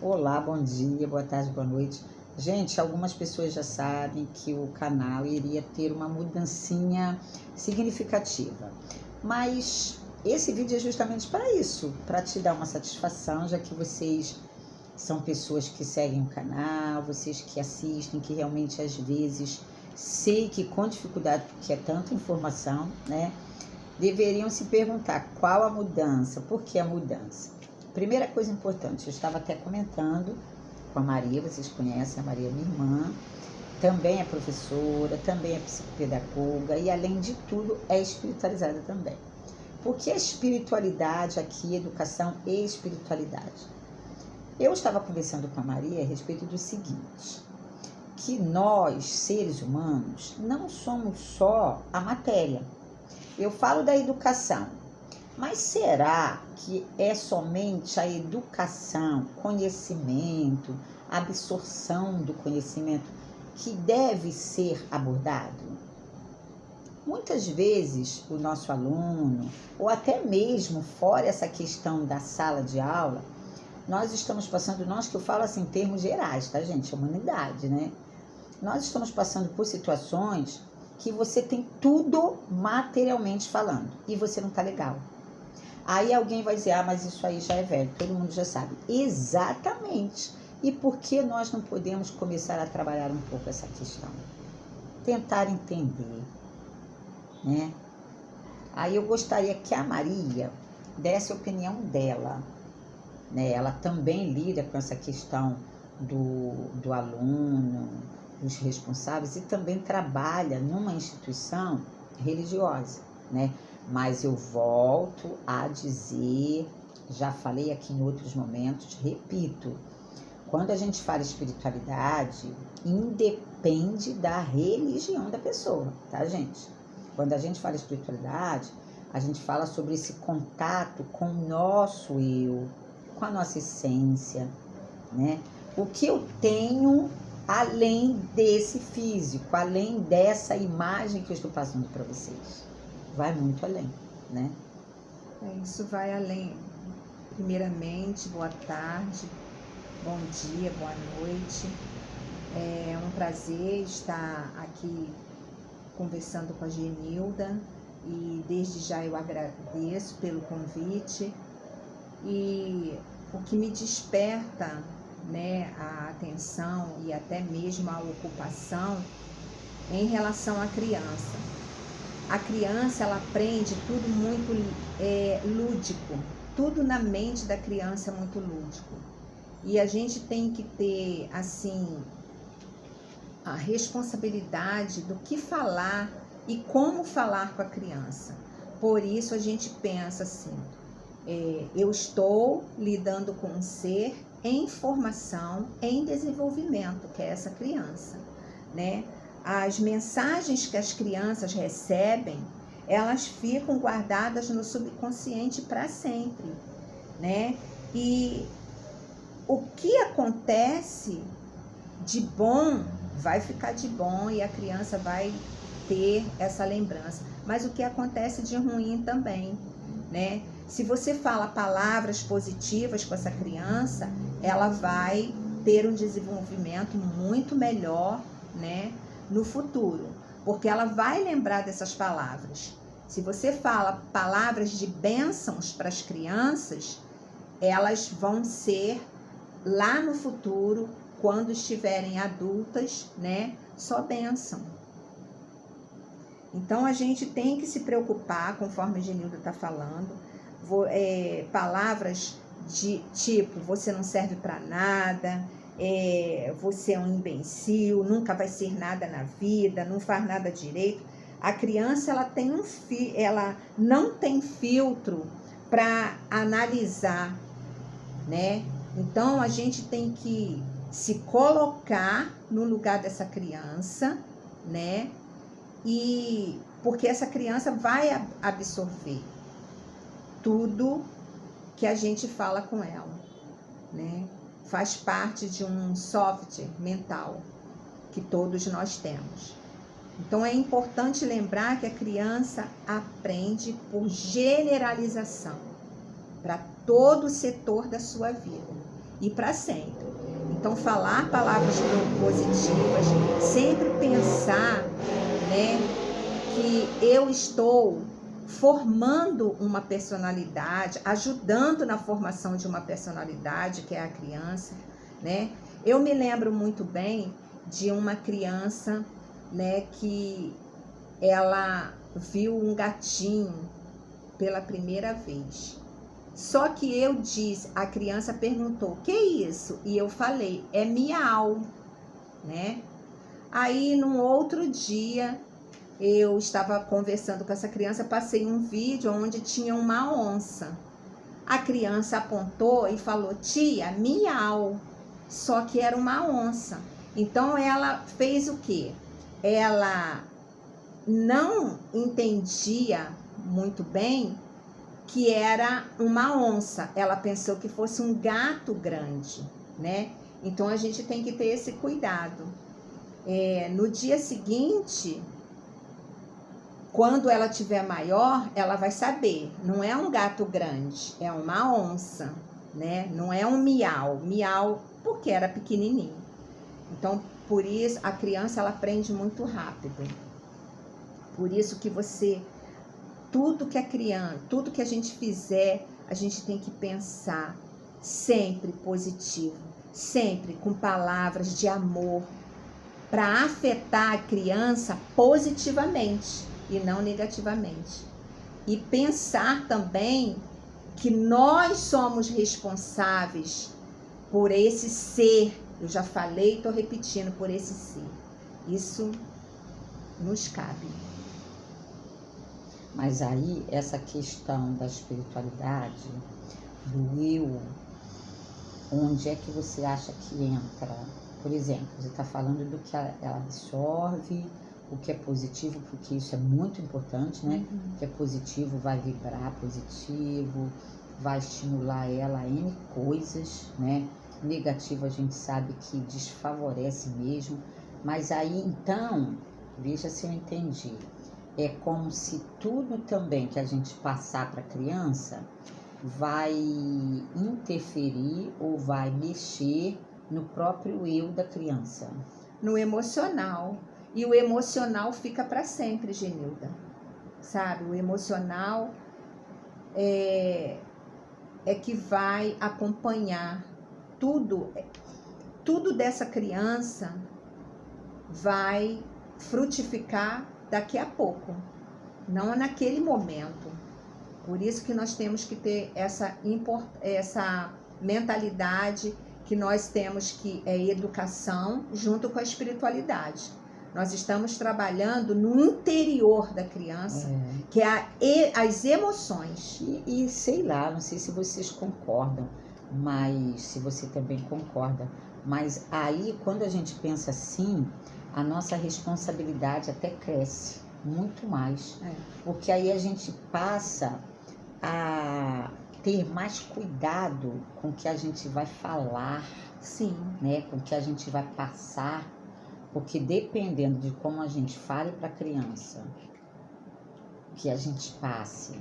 Olá, bom dia, boa tarde, boa noite. Gente, algumas pessoas já sabem que o canal iria ter uma mudancinha significativa, mas esse vídeo é justamente para isso, para te dar uma satisfação, já que vocês são pessoas que seguem o canal, vocês que assistem, que realmente às vezes sei que com dificuldade, porque é tanta informação, né? Deveriam se perguntar qual a mudança, por que a mudança? Primeira coisa importante, eu estava até comentando com a Maria, vocês conhecem a Maria, minha irmã, também é professora, também é psicopedagoga e, além de tudo, é espiritualizada também. Porque a espiritualidade aqui, educação e espiritualidade. Eu estava conversando com a Maria a respeito do seguinte, que nós, seres humanos, não somos só a matéria. Eu falo da educação, mas será que é somente a educação, conhecimento, absorção do conhecimento que deve ser abordado? Muitas vezes o nosso aluno, ou até mesmo fora essa questão da sala de aula, nós estamos passando, nós que eu falo assim em termos gerais, tá gente? Humanidade, né? Nós estamos passando por situações que você tem tudo materialmente falando e você não tá legal. Aí alguém vai dizer, mas isso aí já é velho, todo mundo já sabe. Exatamente. E por que nós não podemos começar a trabalhar um pouco essa questão? Tentar entender, né? Aí eu gostaria que a Maria desse a opinião dela, né? Ela também lida com essa questão do aluno, dos responsáveis, e também trabalha numa instituição religiosa, né? Mas eu volto a dizer, já falei aqui em outros momentos, repito, quando a gente fala espiritualidade, independe da religião da pessoa, tá, gente? Quando a gente fala espiritualidade, a gente fala sobre esse contato com o nosso eu, com a nossa essência, né? O que eu tenho além desse físico, além dessa imagem que eu estou passando para vocês. Vai muito além, né? Isso vai além. Primeiramente, boa tarde, bom dia, boa noite. É um prazer estar aqui conversando com a Genilda e desde já eu agradeço pelo convite. E o que me desperta, né, a atenção e até mesmo a ocupação em relação à criança. A criança, ela aprende tudo muito lúdico, tudo na mente da criança é muito lúdico. E a gente tem que ter, assim, a responsabilidade do que falar e como falar com a criança. Por isso a gente pensa assim, eu estou lidando com um ser em formação, em desenvolvimento, que é essa criança, né? As mensagens que as crianças recebem, elas ficam guardadas no subconsciente para sempre, né? E o que acontece de bom vai ficar de bom e a criança vai ter essa lembrança. Mas o que acontece de ruim também, né? Se você fala palavras positivas com essa criança, ela vai ter um desenvolvimento muito melhor, né, no futuro, porque ela vai lembrar dessas palavras. Se você fala palavras de bênçãos para as crianças, elas vão ser lá no futuro, quando estiverem adultas, né, só bênção. Então a gente tem que se preocupar, conforme a Genilda está falando, palavras de tipo, você não serve para nada, você é um imbecil, nunca vai ser nada na vida, não faz nada direito. A criança, ela não tem filtro para analisar, né? Então a gente tem que se colocar no lugar dessa criança, né? E porque essa criança vai absorver tudo que a gente fala com ela, né? Faz parte de um software mental que todos nós temos. Então é importante lembrar que a criança aprende por generalização para todo o setor da sua vida. e para sempre. Então, falar palavras positivas, sempre pensar, né, que eu estou formando uma personalidade, ajudando na formação de uma personalidade, que é a criança, né? Eu me lembro muito bem de uma criança, né, que ela viu um gatinho pela primeira vez. Só que eu disse, a criança perguntou, que é isso? E eu falei, é miau, né? Aí, num outro dia, eu estava conversando com essa criança, passei um vídeo onde tinha uma onça. A criança apontou e falou, tia, miau. Só que era uma onça. Então, ela fez o quê? Ela não entendia muito bem que era uma onça. Ela pensou que fosse um gato grande, né? Então, a gente tem que ter esse cuidado. No dia seguinte, quando ela tiver maior, ela vai saber. Não é um gato grande, é uma onça, né? Não é um miau. Miau porque era pequenininho. Então, por isso, a criança, ela aprende muito rápido. Por isso que tudo que é criança, tudo que a gente fizer, a gente tem que pensar sempre positivo, sempre com palavras de amor, para afetar a criança positivamente e não negativamente. E pensar também que nós somos responsáveis por esse ser, eu já falei e estou repetindo, por esse ser. Isso nos cabe. Mas aí, essa questão da espiritualidade, do eu, onde é que você acha que entra? Por exemplo, você está falando do que ela absorve, o que é positivo, porque isso é muito importante, né? O que é positivo vai vibrar positivo, vai estimular ela a N coisas, né? Negativo a gente sabe que desfavorece mesmo. Mas aí, então, veja se eu entendi. É como se tudo também que a gente passar para a criança vai interferir ou vai mexer no próprio eu da criança. No emocional. E o emocional fica para sempre, Genilda. Sabe? O emocional é que vai acompanhar tudo dessa criança, vai frutificar daqui a pouco, não naquele momento. Por isso que nós temos que ter essa mentalidade que nós temos, que é educação junto com a espiritualidade. Nós estamos trabalhando no interior da criança, que é as emoções. E sei lá, não sei se vocês concordam, mas se você também concorda, mas aí quando a gente pensa assim, a nossa responsabilidade até cresce muito mais, porque aí a gente passa a ter mais cuidado com o que a gente vai falar, sim, né? Com o que a gente vai passar, porque dependendo de como a gente fale para a criança, que a gente passe,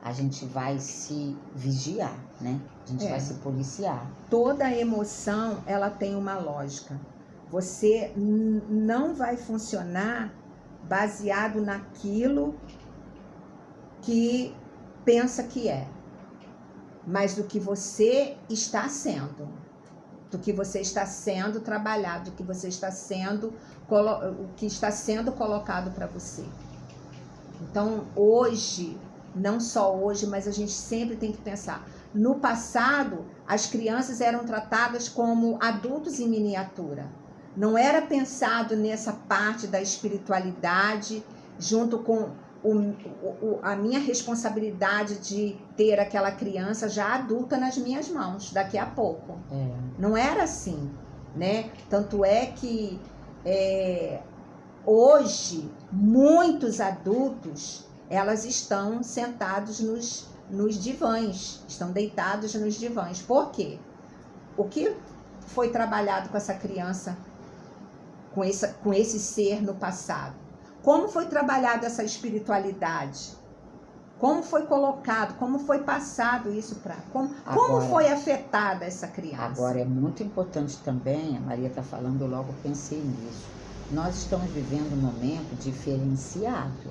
a gente vai se vigiar, né? A gente vai se policiar. Toda emoção, ela tem uma lógica. Você não vai funcionar baseado naquilo que pensa que é, mas do que você está sendo, do que você está sendo trabalhado, do que você está sendo, o que está sendo colocado para você. Então, hoje, não só hoje, mas a gente sempre tem que pensar. No passado, as crianças eram tratadas como adultos em miniatura. Não era pensado nessa parte da espiritualidade, junto com a minha responsabilidade de ter aquela criança já adulta nas minhas mãos, daqui a pouco. Não era assim, né? Tanto é que hoje, muitos adultos, elas estão sentados nos divãs, estão deitados nos divãs. Por quê? O que foi trabalhado com essa criança, com esse ser no passado? Como foi trabalhada essa espiritualidade? Como foi colocado, como foi passado isso para... Como Agora, foi afetada essa criança? Agora, é muito importante também, a Maria está falando, eu logo pensei nisso. Nós estamos vivendo um momento diferenciado.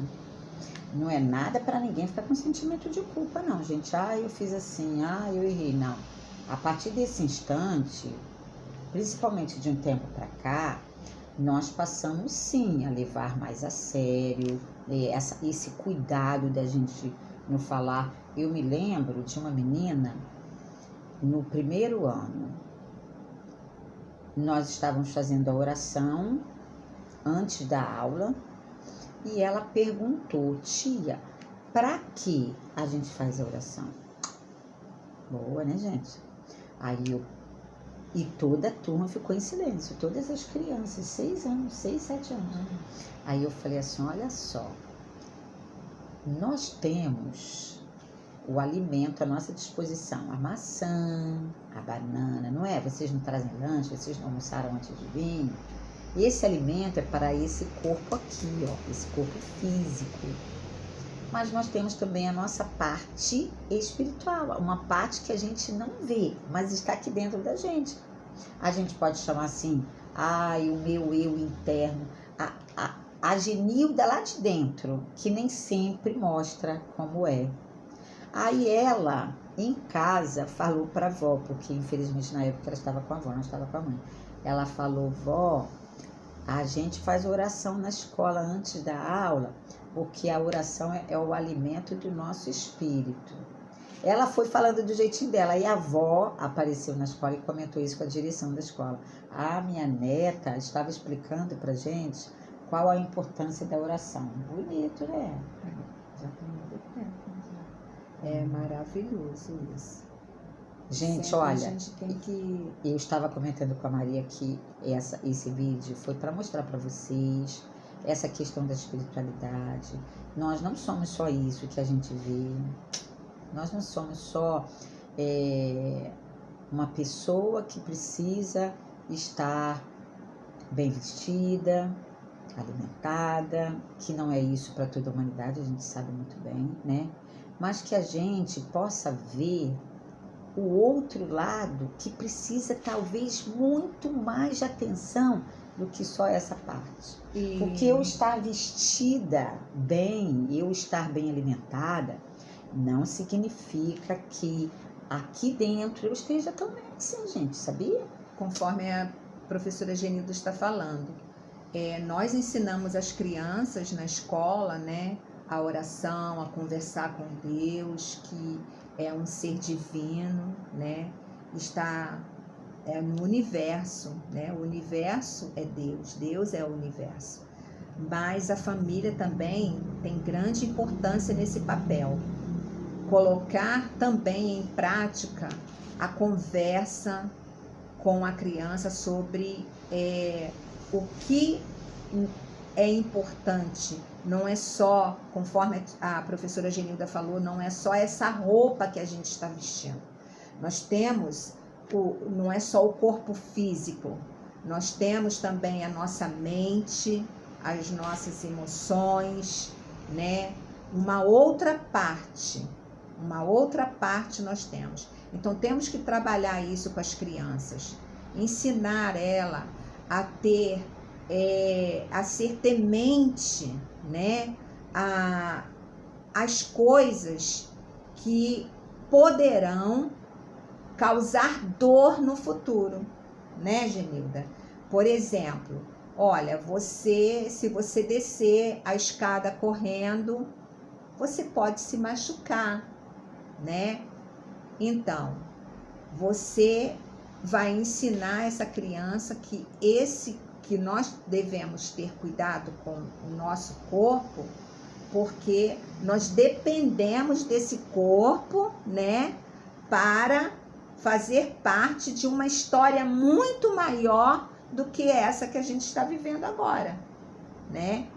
Não é nada para ninguém ficar com sentimento de culpa, não, gente. Eu fiz assim, eu errei. Não. A partir desse instante, principalmente de um tempo para cá, nós passamos sim a levar mais a sério esse cuidado da gente não falar. Eu me lembro de uma menina, no primeiro ano, nós estávamos fazendo a oração antes da aula e ela perguntou: tia, para que a gente faz a oração? Boa, né, gente? E toda a turma ficou em silêncio, todas as crianças, 6 anos, 6, 7 anos. Aí eu falei assim: olha só, nós temos o alimento à nossa disposição, a maçã, a banana, não é? Vocês não trazem lanche, vocês não almoçaram antes de vir? Esse alimento é para esse corpo aqui, ó, esse corpo físico. Mas nós temos também a nossa parte espiritual, uma parte que a gente não vê, mas está aqui dentro da gente. A gente pode chamar assim, o meu eu interno, a Genilda lá de dentro, que nem sempre mostra como é. Aí ela, em casa, falou para a avó, porque infelizmente na época ela estava com a avó, não estava com a mãe. Ela falou: vó, a gente faz oração na escola antes da aula, porque a oração é o alimento do nosso espírito. Ela foi falando do jeitinho dela, e a avó apareceu na escola e comentou isso com a direção da escola. A minha neta estava explicando pra gente qual a importância da oração. Bonito, né? Já tem muito tempo. É maravilhoso isso. Gente, Sempre olha, a gente tem que... eu estava comentando com a Maria que esse vídeo foi para mostrar para vocês essa questão da espiritualidade. Nós não somos só isso que a gente vê. Nós não somos só uma pessoa que precisa estar bem vestida, alimentada, que não é isso para toda a humanidade, a gente sabe muito bem, né? Mas que a gente possa ver o outro lado que precisa talvez muito mais de atenção do que só essa parte. Porque eu estar vestida bem, eu estar bem alimentada, não significa que aqui dentro eu esteja tão bem assim, gente, sabia? Conforme a professora Genilda está falando, nós ensinamos as crianças na escola, né, a oração, a conversar com Deus, que é um ser divino, né, está no universo, né, o universo é Deus, Deus é o universo. Mas a família também tem grande importância nesse papel. Colocar também em prática a conversa com a criança sobre o que é importante. Não é só, conforme a professora Genilda falou, não é só essa roupa que a gente está vestindo. Nós temos, não é só o corpo físico, nós temos também a nossa mente, as nossas emoções, né? Uma outra parte nós temos. Então temos que trabalhar isso com as crianças, ensinar ela a ter, a ser temente, né, as coisas que poderão causar dor no futuro, né, Genilda? Por exemplo, olha, se você descer a escada correndo, você pode se machucar, né? Então, você vai ensinar essa criança que nós devemos ter cuidado com o nosso corpo, porque nós dependemos desse corpo, né, para fazer parte de uma história muito maior do que essa que a gente está vivendo agora, né?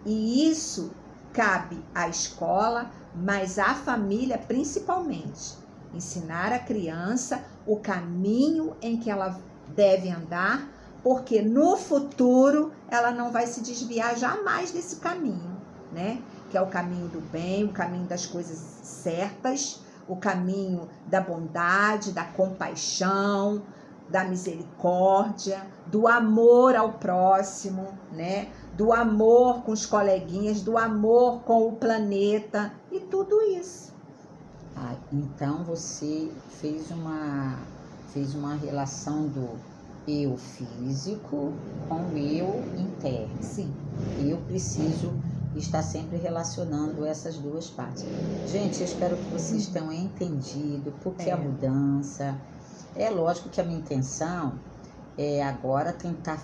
E isso cabe à escola, mas à família principalmente. Ensinar a criança o caminho em que ela deve andar, porque no futuro ela não vai se desviar jamais desse caminho, né? que é o caminho do bem, o caminho das coisas certas, o caminho da bondade, da compaixão, da misericórdia, do amor ao próximo, né? Do amor com os coleguinhas, do amor com o planeta e tudo isso. Então você fez uma relação do eu físico com o eu interno. Sim. Eu preciso estar sempre relacionando essas duas partes. Gente, eu espero que vocês tenham entendido porque a mudança. É lógico que a minha intenção é agora tentar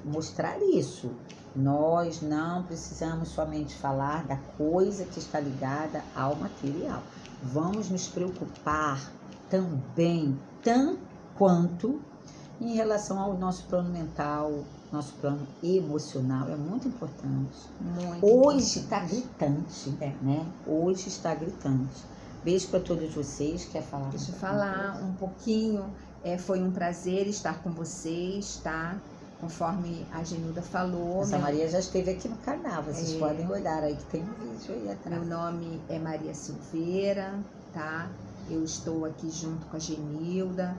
mostrar isso. Nós não precisamos somente falar da coisa que está ligada ao material. Vamos nos preocupar também, tanto quanto em relação ao nosso plano mental, nosso plano emocional. É muito importante. Hoje está gritante, né? Hoje está gritante. Beijo para todos vocês. Quer falar? Deixa eu falar um pouquinho. Foi um prazer estar com vocês, tá? Conforme a Genilda falou. Essa Maria já esteve aqui no canal. Vocês podem olhar aí que tem um vídeo aí atrás. Meu nome é Maria Silveira, tá? Eu estou aqui junto com a Genilda.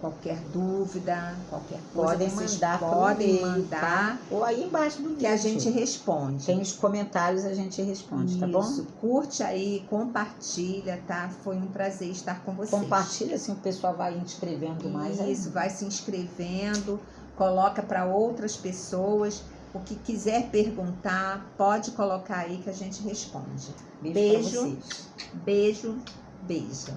Qualquer dúvida, qualquer coisa, podem mandar, tá? Ou aí embaixo do vídeo. Que a gente responde. Tem os comentários, a gente responde, tá bom? Isso, curte aí, compartilha, tá? Foi um prazer estar com vocês. Compartilha, assim o pessoal vai inscrevendo mais aí. Isso, vai se inscrevendo, coloca para outras pessoas. O que quiser perguntar, pode colocar aí que a gente responde. Beijo pra vocês. Beijo, beijo.